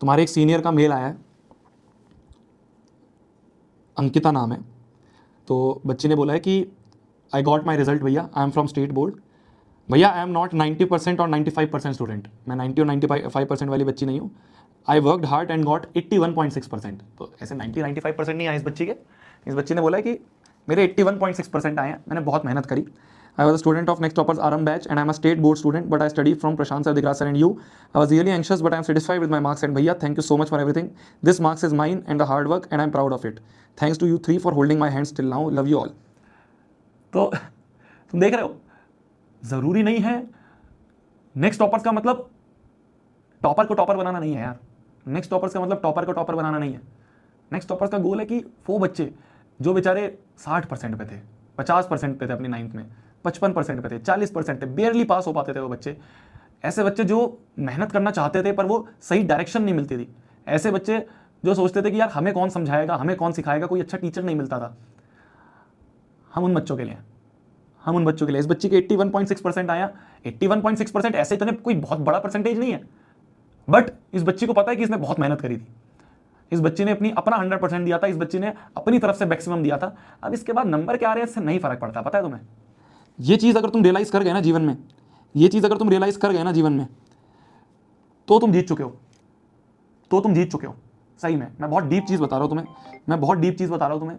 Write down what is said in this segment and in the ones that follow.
तुम्हारे एक सीनियर का मेल आया है, अंकिता नाम है। तो बच्चे ने बोला है कि आई गॉट माई रिजल्ट भैया, I am from state board. भैया आई एम नॉट 90% और 95% स्टूडेंट, मैं 90 और 95% वाली बच्ची नहीं हूँ। I worked hard and got 81.6%। तो ऐसे 90-95% नहीं आए इस बच्ची के। इस बच्ची ने बोला है कि मेरे 81.6% आए हैं, मैंने बहुत मेहनत करी। I was a student of Next Toppers RM batch and I'm a state board student, but I studied from Prashant sir, Digraj sir and you. I was really anxious, but I'm satisfied with my marks and bhaiya, thank you so much for everything. This marks is mine and the hard work and I'm proud of it. Thanks to you three for holding my hands till now. Love you all. तो तुम देख रहे हो, जरूरी नहीं है next toppers का मतलब टॉपर को टॉपर बनाना नहीं है यार। नेक्स्ट टॉपर्स का मतलब टॉपर को टॉपर बनाना नहीं है। नेक्स्ट टॉपर्स का गोल है कि वो बच्चे जो बेचारे 60% पे थे, 50% पे थे अपनी 9th में, 55% पे थे, 40% थे, बेयरली पास हो पाते थे वो बच्चे, ऐसे बच्चे जो मेहनत करना चाहते थे पर वो सही डायरेक्शन नहीं मिलती थी, ऐसे बच्चे जो सोचते थे कि यार हमें कौन समझाएगा, हमें कौन सिखाएगा, कोई अच्छा टीचर नहीं मिलता था, हम उन बच्चों के लिए, हम उन बच्चों के लिए। इस बच्चे के 81.6% आया। 81.6% ऐसे तो कोई बहुत बड़ा परसेंटेज नहीं है, बट इस बच्ची को पता है कि इसने बहुत मेहनत करी थी, इस बच्ची ने अपना 100% दिया था, इस बच्ची ने अपनी तरफ से मैक्सिमम दिया था। अब इसके बाद नंबर क्या आ रहे हैं इससे नहीं फर्क पड़ता, पता है तुम्हें। ये चीज़ अगर तुम रियलाइज़ कर गए ना जीवन में, ये चीज़ अगर तुम रियलाइज़ कर गए ना जीवन में, तो तुम जीत चुके हो, तो तुम जीत चुके हो। सही में मैं बहुत डीप चीज़ बता रहा हूँ तुम्हें, मैं बहुत डीप चीज़ बता रहा हूँ तुम्हें।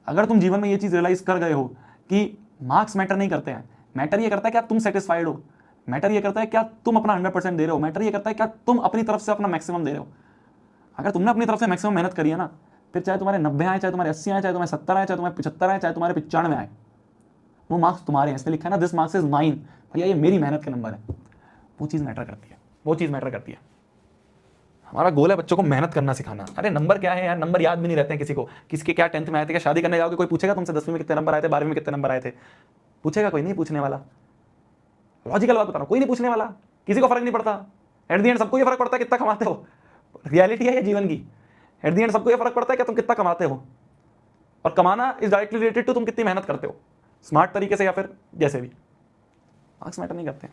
अगर तुम जीवन में ये चीज़ रियलाइज़ कर गए हो कि मार्क्स मैटर नहीं करते हैं, मैटर ये करता है क्या तुम सेटिस्फाइड हो, मैटर ये करता है क्या तुम अपना 100% दे रहे हो, मैटर ये करता है क्या तुम अपनी तरफ से अपना मैक्सिमम दे रहे हो। अगर तुमने अपनी तरफ से मैक्सिमम मेहनत करी है ना, फिर चाहे तुम्हारे 90 आए, चाहे तुम्हारे 80 आए, चाहे तुम्हारे 70 आए, चाहे तुम्हारे 75 आए, चाहे तुम्हारे 95 आए, वो मार्क्स तुम्हारे हैं। इसमें लिखा है ना दिस मार्क्स इज माइन, भैया ये मेरी मेहनत के नंबर है। वो चीज़ मैटर करती है, वो चीज़ मैटर करती है। हमारा गोल है बच्चों को मेहनत करना सिखाना। अरे नंबर क्या है यार, नंबर याद भी नहीं रहते हैं किसी को। किसके क्या 10th में आए थे, क्या शादी करने जाओगे कोई पूछेगा तुमसे 10वीं में कितने नंबर आए थे, 12वीं में कितने नंबर आए थे, पूछेगा कोई? नहीं पूछने वाला। लॉजिकल बात बता रहा हूं, कोई नहीं पूछने वाला, किसी को फर्क नहीं पड़ता। एट द एंड सबको ये फर्क पड़ता है कितना कमाते हो, रियलिटी है ये जीवन की। एट द एंड सबको ये फर्क पड़ता है कि तुम कितना कमाते हो, और कमाना इज डायरेक्टली रिलेटेड टू तुम कितनी मेहनत करते हो, स्मार्ट तरीके से या फिर जैसे भी। मार्क्स मैटर नहीं करते।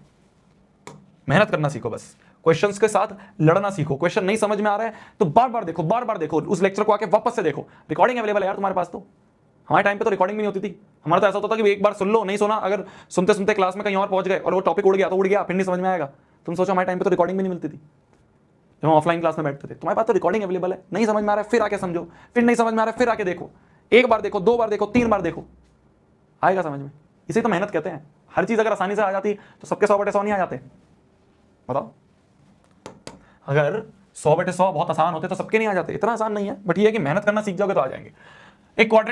मेहनत करना सीखो, बस क्वेश्चंस के साथ लड़ना सीखो। क्वेश्चन नहीं समझ में आ रहा है तो बार बार देखो, बार बार देखो, उस लेक्चर को आके वापस से देखो। रिकॉर्डिंग अवेलेबल है यार तुम्हारे पास। तो हमारे टाइम पे तो रिकॉर्डिंग भी नहीं होती थी। हमारा तो ऐसा होता था कि एक बार सुन लो, नहीं सुना, अगर सुनते सुनते क्लास में कहीं और पहुंच गए और वो टॉपिक उड़ गया तो उड़ गया, फिर नहीं समझ में आएगा। तुम सोचो हमारे टाइम पे तो रिकॉर्डिंग भी नहीं मिलती थी जब हम ऑफलाइन क्लास में बैठते थे। तुम्हारे पास तो रिकॉर्डिंग अवेलेबल है, नहीं समझ में आ रहा है फिर आके समझो, फिर नहीं समझ में आ रहा है फिर आके देखो, एक बार देखो, 2 बार देखो, 3 बार देखो, आएगा समझ में। इसे तो मेहनत कहते हैं। हर चीज अगर आसानी से आ जाती तो सबके 100/100 नहीं आ जाते, बताओ। अगर 100/100 बहुत आसान होते तो सबके नहीं आ जाते। इतना आसान नहीं है, बट ये है कि मेहनत करना सीख जाओगे तो आ जाएंगे। एक क्वाड्रेंट